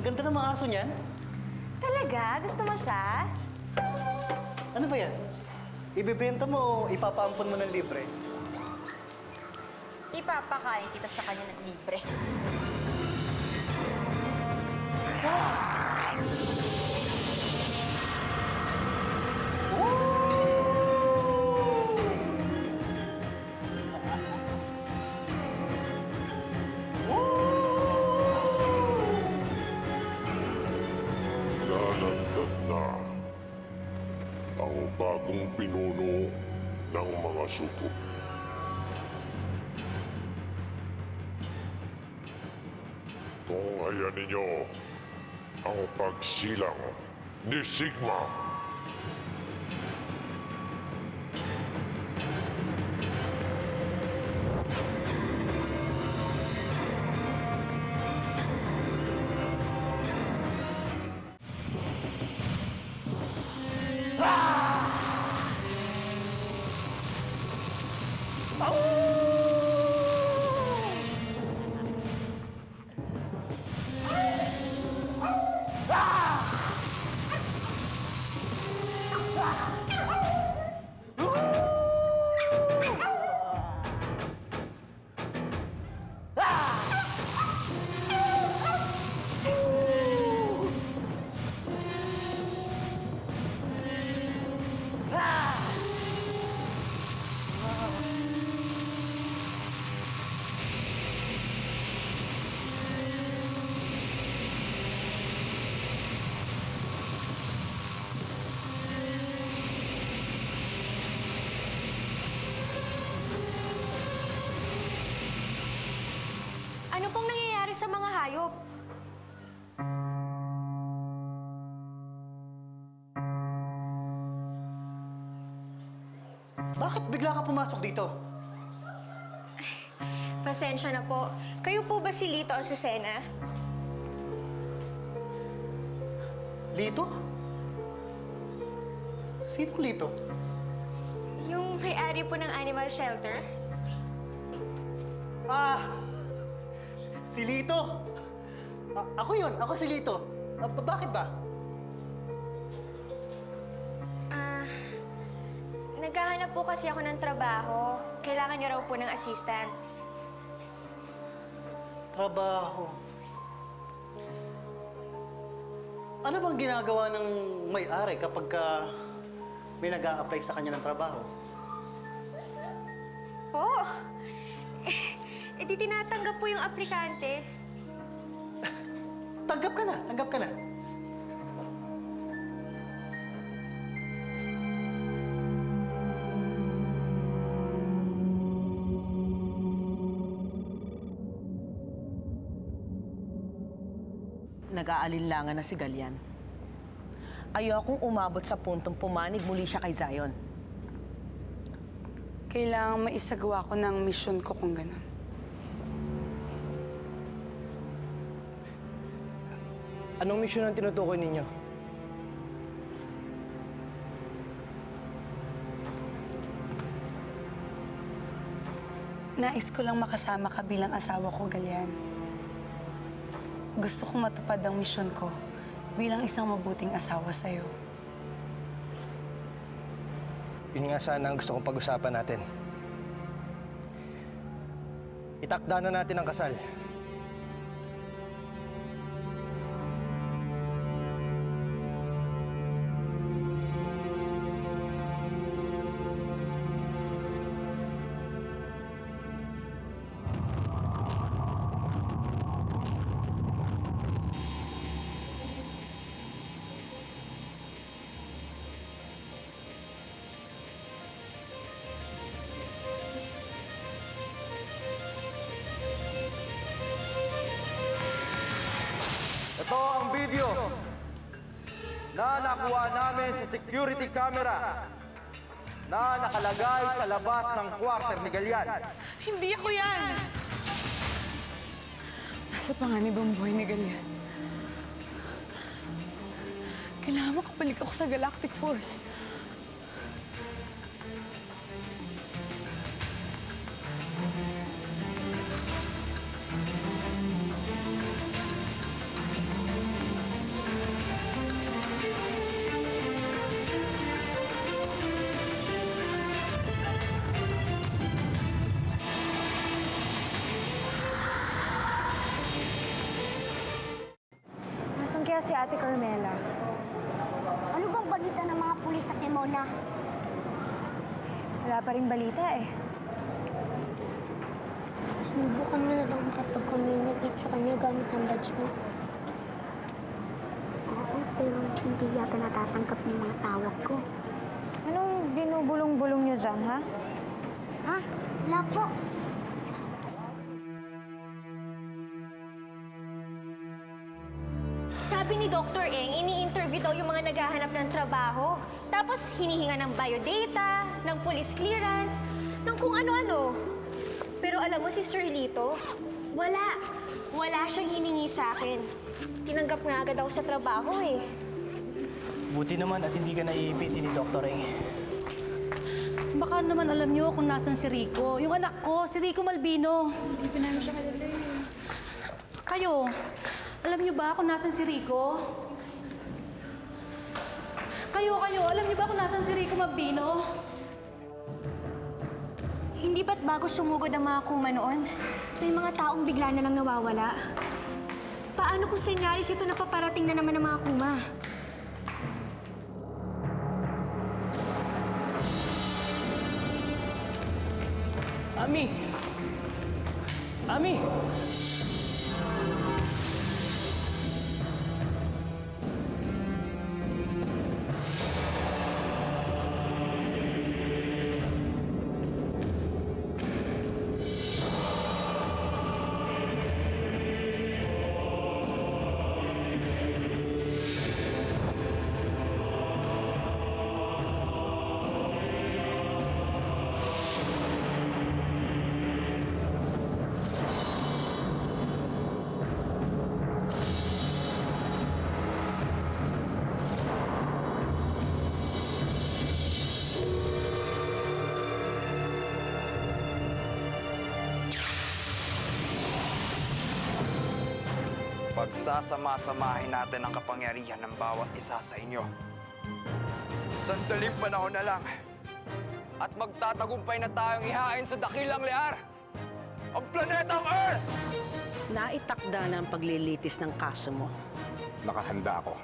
Ang ganda ng mga aso niyan. Talaga? Gusto mo siya? Ano ba yan? Ibebenta mo o ipapaampon mo ng libre? Ipapakain kita sa kanya ng libre. Nanandad na ang bagong pinuno ng mga suko. Tunghayan ninyo ang pagsilang ni Sigma. Ano pong nangyayari sa mga hayop? Bakit bigla ka pumasok dito? Pasensya na po. Kayo po ba si Lito Azucena? Lito? Sinong Lito? Yung may-ari po ng animal shelter? Ah! Si Lito! Ako yun, ako si Lito. Bakit ba? Naghahanap po kasi ako ng trabaho. Kailangan niya raw po ng assistant. Trabaho. Ano bang ginagawa ng may-ari kapag may nag-a-apply sa kanya ng trabaho? Po? Di tinatanggap po yung aplikante. Tanggap ka na, tanggap ka na. Nag-aalinlangan na si Galian. Ayokong umabot sa puntong pumanig muli siya kay Zion. Kailangan maisagawa ko ng misyon ko kung gano'n. Anong misyon ang tinutukoy ninyo? Nais ko lang makasama ka bilang asawa ko, Galian. Gusto kong matupad ang misyon ko bilang isang mabuting asawa sa'yo. Yun nga sana ang gusto kong pag-usapan natin. Itakda na natin ang kasal. Ito ang video na nakuha namin sa security camera na nakalagay sa labas ng quarter ni Galian. Hindi ako yan! Nasa panganib ang buhay ni Galian. Kailangan makabalik ako sa Galactic Force. pala si Ate Carmela? Ano bang balita ng mga pulis sa Timona? Wala pa rin balita eh. Sinubukan mo na daw makapag-communicate sa kanya gamit ang badge mo. Oo, pero hindi yata natatanggap ng mga tawag ko. Anong binubulong-bulong niyo dyan, ha? Ha? Wala po. Sabi ni Dr. Eng, ini-interview daw yung mga naghahanap ng trabaho. Tapos hinihinga ng biodata, ng police clearance, ng kung ano-ano. Pero alam mo si Sir Lito, wala. Wala siyang hiningi sa akin. Tinanggap nga agad ako sa trabaho eh. Buti naman at hindi ka naiipiti ni Dr. Eng. Baka naman alam niyo kung nasan si Rico. Yung anak ko, si Rico Malvino. Hindi namin siya madali. Kayo, alam niyo ba kung nasan si Rico? Kayo, alam niyo ba kung nasan si Rico Malvino? Hindi ba't bago sumugod ang mga kuma noon, may mga taong bigla na lang nawawala? Paano kung senyalis ito na paparating na naman ng mga kuma? Ami! Ami! Pagsasama-samahin natin ang kapangyarihan ng bawat isa sa inyo. Sandaling panahon na lang at magtatagumpay na tayong ihain sa dakilang liar ang planetang Earth! Naitakda na ang paglilitis ng kaso mo. Nakahanda ako.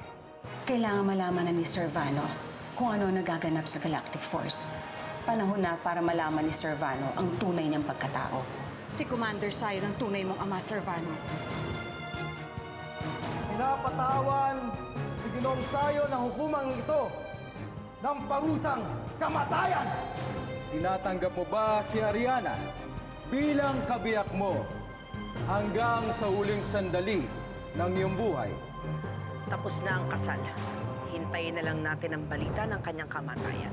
Kailangan malaman na ni Sir Vano kung ano nagaganap sa Galactic Force. Panahon na para malaman ni Sir Vano ang tunay niyang pagkatao. Si Commander Sayo ng tunay mong ama, Sir Vano. Pinapatawan si Ginoong Sayo ng hukumang ito ng parusang kamatayan. Tinatanggap mo ba si Ariana bilang kabiyak mo hanggang sa huling sandali ng iyong buhay? Tapos na ang kasal. Hintayin na lang natin ang balita ng kanyang kamatayan.